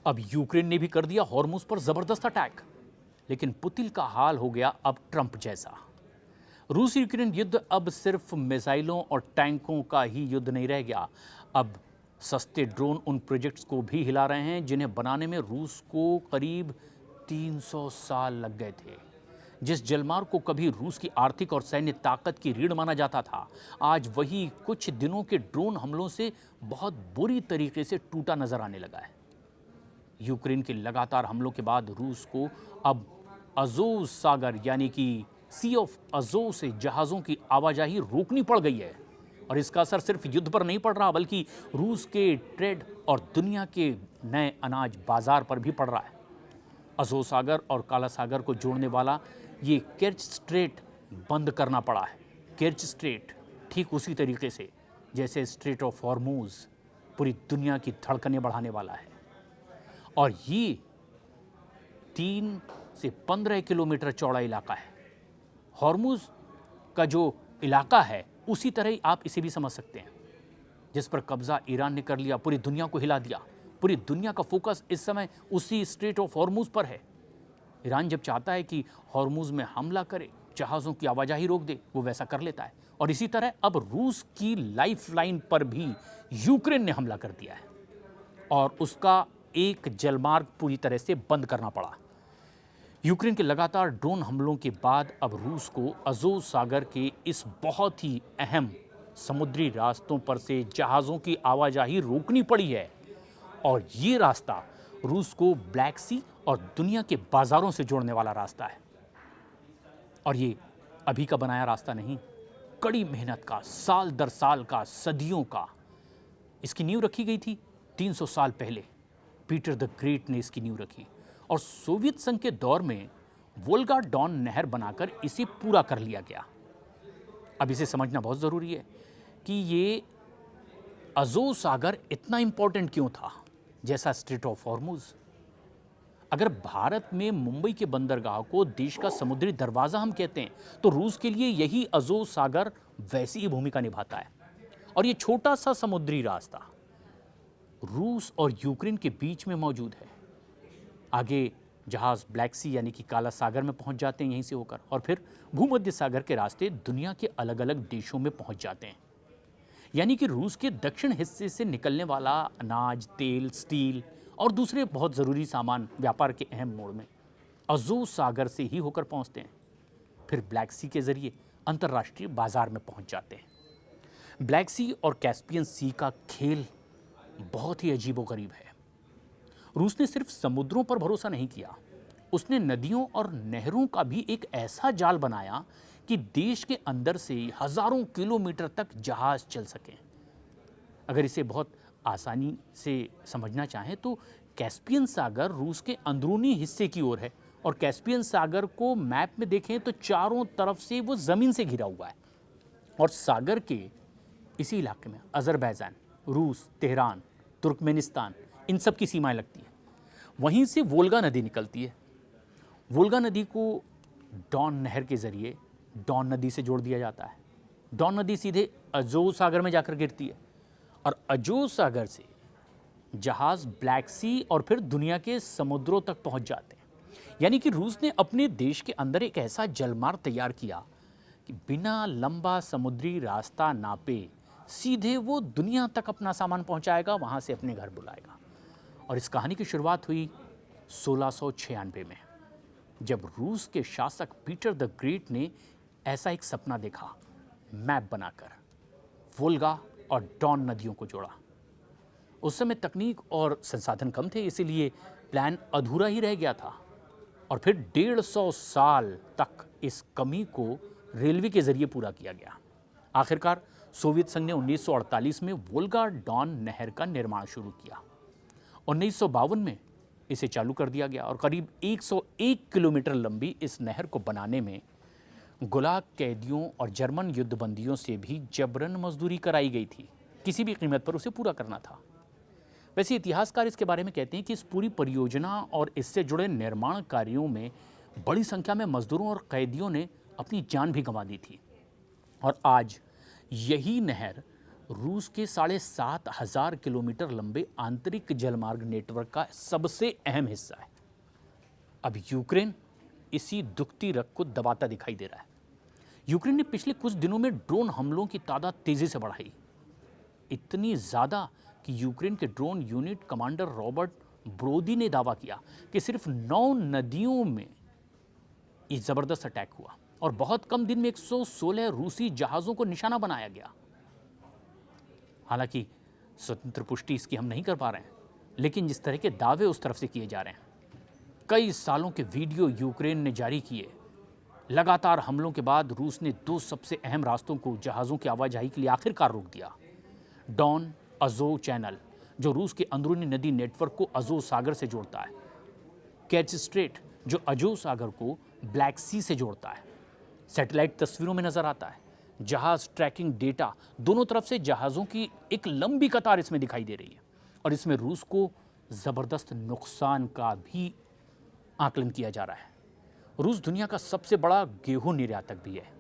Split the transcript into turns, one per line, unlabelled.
अब यूक्रेन ने भी कर दिया हॉर्मुज पर जबरदस्त अटैक, लेकिन पुतिन का हाल हो गया अब ट्रंप जैसा। रूस यूक्रेन युद्ध अब सिर्फ मिसाइलों और टैंकों का ही युद्ध नहीं रह गया। अब सस्ते ड्रोन उन प्रोजेक्ट्स को भी हिला रहे हैं जिन्हें बनाने में रूस को करीब 300 साल लग गए थे। जिस जलमार्ग को कभी रूस की आर्थिक और सैन्य ताकत की रीढ़ माना जाता था, आज वही कुछ दिनों के ड्रोन हमलों से बहुत बुरी तरीके से टूटा नजर आने लगा है। यूक्रेन के लगातार हमलों के बाद रूस को अब अज़ोव सागर यानी कि सी ऑफ अज़ोव से जहाज़ों की आवाजाही रोकनी पड़ गई है। और इसका असर सिर्फ युद्ध पर नहीं पड़ रहा, बल्कि रूस के ट्रेड और दुनिया के नए अनाज बाजार पर भी पड़ रहा है। अज़ोव सागर और काला सागर को जोड़ने वाला ये केर्च स्ट्रेट बंद करना पड़ा है। केर्च स्ट्रेट ठीक उसी तरीके से जैसे स्ट्रेट ऑफ हॉर्मुज पूरी दुनिया की धड़कनें बढ़ाने वाला है। और ये 3 से 15 किलोमीटर चौड़ा इलाका है। हॉर्मुज का जो इलाका है उसी तरह ही आप इसे भी समझ सकते हैं, जिस पर कब्जा ईरान ने कर लिया, पूरी दुनिया को हिला दिया। पूरी दुनिया का फोकस इस समय उसी स्ट्रेट ऑफ हॉर्मुज पर है। ईरान जब चाहता है कि हॉर्मुज में हमला करे, जहाज़ों की आवाजाही रोक दे, वो वैसा कर लेता है। और इसी तरह अब रूस की लाइफलाइन पर भी यूक्रेन ने हमला कर दिया है और उसका एक जलमार्ग पूरी तरह से बंद करना पड़ा। यूक्रेन के लगातार ड्रोन हमलों के बाद अब रूस को अज़ोव सागर के इस बहुत ही अहम समुद्री रास्तों पर से जहाज़ों की आवाजाही रोकनी पड़ी है। और ये रास्ता रूस को ब्लैक सी और दुनिया के बाजारों से जोड़ने वाला रास्ता है। और ये अभी का बनाया रास्ता नहीं, कड़ी मेहनत का, साल दर साल का, सदियों का। इसकी नींव रखी गई थी 300 साल पहले। पीटर द ग्रेट ने इसकी नींव रखी और सोवियत संघ के दौर में वोल्गा डॉन नहर बनाकर इसे पूरा कर लिया गया। अब इसे समझना बहुत ज़रूरी है कि ये अज़ोव सागर इतना इंपॉर्टेंट क्यों था, जैसा स्ट्रेट ऑफ हॉर्मुज। अगर भारत में मुंबई के बंदरगाह को देश का समुद्री दरवाज़ा हम कहते हैं, तो रूस के लिए यही अज़ोव सागर वैसी ही भूमिका निभाता है। और ये छोटा सा समुद्री रास्ता रूस और यूक्रेन के बीच में मौजूद है। आगे जहाज़ ब्लैक सी यानी कि काला सागर में पहुंच जाते हैं यहीं से होकर, और फिर भूमध्य सागर के रास्ते दुनिया के अलग अलग देशों में पहुंच जाते हैं। यानी कि रूस के दक्षिण हिस्से से निकलने वाला अनाज, तेल, स्टील और दूसरे बहुत ज़रूरी सामान व्यापार के अहम मोड़ में अज़ोव सागर से ही होकर पहुंचते हैं। फिर ब्लैक सी के ज़रिए अंतर्राष्ट्रीय बाजार में पहुंच जाते हैं। ब्लैक सी और कैस्पियन सी का खेल बहुत ही अजीबोगरीब है। रूस ने सिर्फ समुद्रों पर भरोसा नहीं किया, उसने नदियों और नहरों का भी एक ऐसा जाल बनाया कि देश के अंदर से हजारों किलोमीटर तक जहाज चल सकें। अगर इसे बहुत आसानी से समझना चाहें तो कैस्पियन सागर रूस के अंदरूनी हिस्से की ओर है और कैस्पियन सागर को मैप में देखें तो चारों तरफ से वो ज़मीन से घिरा हुआ है। और सागर के इसी इलाके में अज़रबैजान, रूस, तेहरान, तुर्कमेनिस्तान, इन सब की सीमाएं लगती हैं। वहीं से वोल्गा नदी निकलती है। वोल्गा नदी को डॉन नहर के ज़रिए डॉन नदी से जोड़ दिया जाता है। डॉन नदी सीधे अज़ोव सागर में जाकर गिरती है और अज़ोव सागर से जहाज़ ब्लैक सी और फिर दुनिया के समुद्रों तक पहुंच जाते हैं। यानी कि रूस ने अपने देश के अंदर एक ऐसा जलमार्ग तैयार किया कि बिना लंबा समुद्री रास्ता नापे सीधे वो दुनिया तक अपना सामान पहुंचाएगा, वहां से अपने घर बुलाएगा। और इस कहानी की शुरुआत हुई 1696 में, जब रूस के शासक पीटर द ग्रेट ने ऐसा एक सपना देखा, मैप बनाकर वोल्गा और डॉन नदियों को जोड़ा। उस समय तकनीक और संसाधन कम थे, इसीलिए प्लान अधूरा ही रह गया था। और फिर 150 साल तक इस कमी को रेलवे के जरिए पूरा किया गया। आखिरकार सोवियत संघ ने 1948 में वोल्गा डॉन नहर का निर्माण शुरू किया। 1952 में इसे चालू कर दिया गया और करीब 101 किलोमीटर लंबी इस नहर को बनाने में गुलाग कैदियों और जर्मन युद्धबंदियों से भी जबरन मजदूरी कराई गई थी। किसी भी कीमत पर उसे पूरा करना था। वैसे इतिहासकार इसके बारे में कहते हैं कि इस पूरी परियोजना और इससे जुड़े निर्माण कार्यों में बड़ी संख्या में मजदूरों और कैदियों ने अपनी जान भी गंवा दी थी। और आज यही नहर रूस के 7,500 किलोमीटर लंबे आंतरिक जलमार्ग नेटवर्क का सबसे अहम हिस्सा है। अब यूक्रेन इसी दुखती रग को दबाता दिखाई दे रहा है। यूक्रेन ने पिछले कुछ दिनों में ड्रोन हमलों की तादाद तेजी से बढ़ाई, इतनी ज्यादा कि यूक्रेन के ड्रोन यूनिट कमांडर रॉबर्ट ब्रोदी ने दावा किया कि सिर्फ 9 नदियों में ये जबरदस्त अटैक हुआ और बहुत कम दिन में 116 रूसी जहाजों को निशाना बनाया गया। हालांकि स्वतंत्र पुष्टि इसकी हम नहीं कर पा रहे हैं, लेकिन जिस तरह के दावे उस तरफ से किए जा रहे हैं, कई सालों के वीडियो यूक्रेन ने जारी किए। लगातार हमलों के बाद रूस ने 2 सबसे अहम रास्तों को जहाज़ों की आवाजाही के लिए आखिरकार रोक दिया। डॉन अज़ोव चैनल, जो रूस के अंदरूनी नदी नेटवर्क को अज़ोव सागर से जोड़ता है। केच स्ट्रेट, जो अज़ोव सागर को ब्लैक सी से जोड़ता है। सैटेलाइट तस्वीरों में नजर आता है। जहाज ट्रैकिंग डेटा, दोनों तरफ से जहाज़ों की एक लंबी कतार इसमें दिखाई दे रही है और इसमें रूस को ज़बरदस्त नुकसान का भी आकलन किया जा रहा है। रूस दुनिया का सबसे बड़ा गेहूं निर्यातक भी है।